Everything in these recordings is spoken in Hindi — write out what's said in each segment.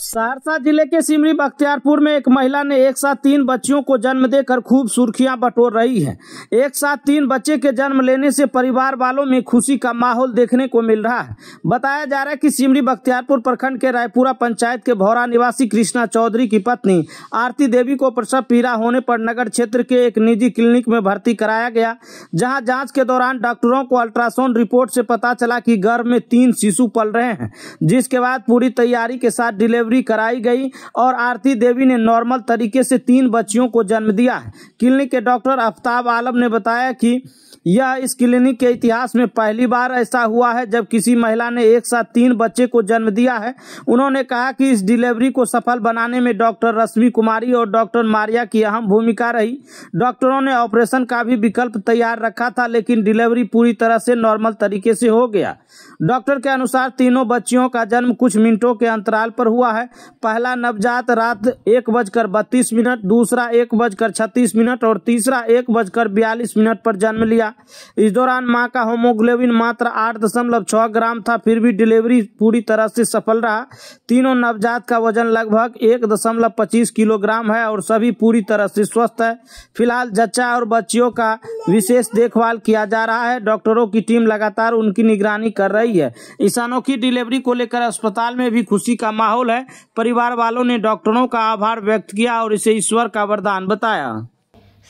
सहरसा जिले के सिमरी बख्तियारपुर में एक महिला ने एक साथ 3 बच्चियों को जन्म देकर खूब सुर्खियां बटोर रही है। एक साथ 3 बच्चे के जन्म लेने से परिवार वालों में खुशी का माहौल देखने को मिल रहा है। बताया जा रहा है कि सिमरी बख्तियारपुर प्रखंड के रायपुरा पंचायत के भौरा निवासी कृष्णा चौधरी की पत्नी आरती देवी को प्रसव पीड़ा होने पर नगर क्षेत्र के एक निजी क्लिनिक में भर्ती कराया गया, जहाँ जाँच के दौरान डॉक्टरों को अल्ट्रासाउंड रिपोर्ट से पता चला कि गर्भ में 3 शिशु पल रहे हैं, जिसके बाद पूरी तैयारी के साथ डिलीवरी कराई गई और आरती देवी ने नॉर्मल तरीके से 3 बच्चियों को जन्म दिया है। क्लिनिक के डॉक्टर आफ्ताब आलम ने बताया कि यह इस क्लिनिक के इतिहास में पहली बार ऐसा हुआ है जब किसी महिला ने एक साथ 3 बच्चे को जन्म दिया है। उन्होंने कहा कि इस डिलीवरी को सफल बनाने में डॉक्टर रश्मि कुमारी और डॉक्टर मारिया की अहम भूमिका रही। डॉक्टरों ने ऑपरेशन का भी विकल्प तैयार रखा था, लेकिन डिलीवरी पूरी तरह से नॉर्मल तरीके से हो गया। डॉक्टर के अनुसार तीनों बच्चियों का जन्म कुछ मिनटों के अंतराल पर हुआ है। पहला नवजात रात 1:32, दूसरा 1:36 और तीसरा 1:42 पर जन्म लिया। इस दौरान मां का हीमोग्लोबिन मात्र 8.6 ग्राम था, फिर भी डिलीवरी पूरी तरह से सफल रहा। तीनों नवजात का वजन लगभग 1.25 किलोग्राम है और सभी पूरी तरह से स्वस्थ है। फिलहाल जच्चा और बच्चियों का विशेष देखभाल किया जा रहा है। डॉक्टरों की टीम लगातार उनकी निगरानी कर रही है। इस अनोखी डिलीवरी को लेकर अस्पताल में भी खुशी का माहौल है। परिवार वालों ने डॉक्टरों का आभार व्यक्त किया और इसे ईश्वर का वरदान बताया।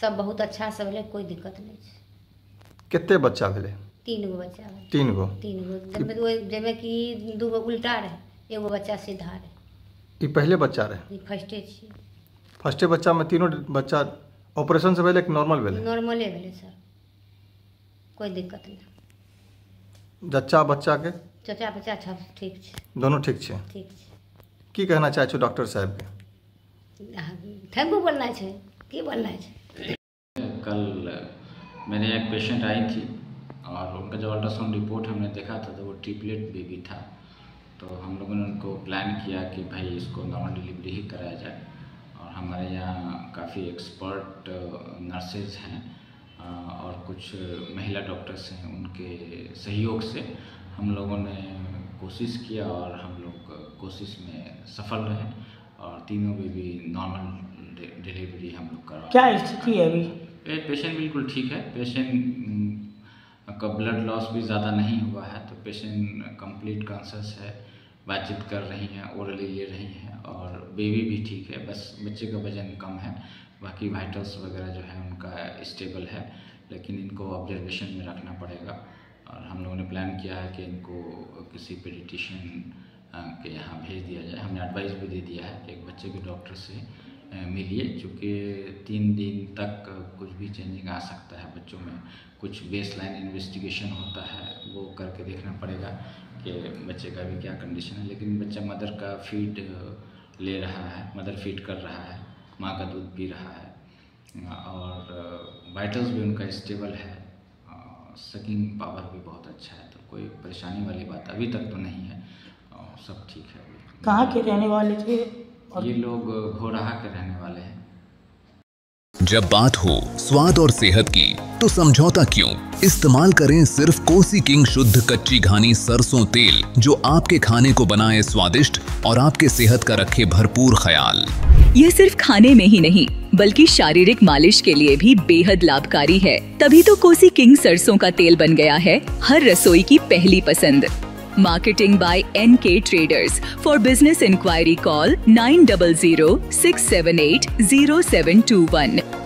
सब बहुत अच्छा से भेले, कोई दिक्कत नहीं। कितने बच्चा भेले? 3 गो बच्चा। 3 गो। जब कि 2 गो उल्टा रहे, 1 गो बच्चा सीधा रहे। ये पहले बच्चा रहे? फर्स्टे छी। फर्स्टे बच्चा में तीनों बच्चा ऑपरेशन से पहले नॉर्मल भेले? नॉर्मले भेले सर, कोई दिक्कत नहीं। जच्चा बच्चा के? चचा बच्चा अच्छा ठीक छे, दोनों ठीक छे। ठीक छे। की कहना चाहे छो डॉक्टर साहब के? थैंक यू बोलना है, की बोलना है। कल मेरे एक पेशेंट आई थी और उनका जब अल्ट्रासाउंड रिपोर्ट हमने देखा था तो वो ट्रिपलेट बेबी था। तो हम लोगों ने उनको प्लान किया कि भाई इसको नॉर्मल डिलीवरी ही कराया जाए। और हमारे यहाँ काफ़ी एक्सपर्ट नर्सेज हैं और कुछ महिला डॉक्टर्स हैं, उनके सहयोग से हम लोगों ने कोशिश किया और हम लोग कोशिश में सफल रहे और तीनों बेबी नॉर्मल डिलीवरी हम लोग करा। क्या स्थिति है अभी? पेशेंट बिल्कुल ठीक है। पेशेंट का ब्लड लॉस भी ज़्यादा नहीं हुआ है, तो पेशेंट कंप्लीट कॉन्शियस है, बातचीत कर रही हैं, ओरली ले रही हैं और बेबी भी ठीक है। बस बच्चे का वजन कम है, बाकी वाइटल्स वगैरह जो है उनका स्टेबल है, लेकिन इनको ऑब्जर्वेशन में रखना पड़ेगा। और हम लोगों ने प्लान किया है कि इनको किसी पेडिट्रिशियन के यहाँ भेज दिया जाए। हमने एडवाइस भी दे दिया है कि एक बच्चे के डॉक्टर से मिलिए, चूँकि 3 दिन तक कुछ भी चेंजिंग आ सकता है बच्चों में। कुछ बेसलाइन इन्वेस्टिगेशन होता है, वो करके देखना पड़ेगा कि बच्चे का भी क्या कंडीशन है। लेकिन बच्चा मदर का फीड ले रहा है, मदर फीड कर रहा है, माँ का दूध पी रहा है और वाइटल्स भी उनका स्टेबल है, सकिंग पावर भी बहुत अच्छा है। तो कोई परेशानी वाली बात अभी तक तो नहीं है, सब ठीक है। कहाँ के रहने वाले थे? ये लोग घोराहा के रहने वाले हैं। जब बात हो स्वाद और सेहत की तो समझौता क्यों? इस्तेमाल करें सिर्फ कोसी किंग शुद्ध कच्ची घानी सरसों तेल, जो आपके खाने को बनाए स्वादिष्ट और आपके सेहत का रखे भरपूर ख्याल। यह सिर्फ खाने में ही नहीं बल्कि शारीरिक मालिश के लिए भी बेहद लाभकारी है। तभी तो कोसी किंग सरसों का तेल बन गया है हर रसोई की पहली पसंद। Marketing by NK Traders. For business inquiry call 900 678 0721.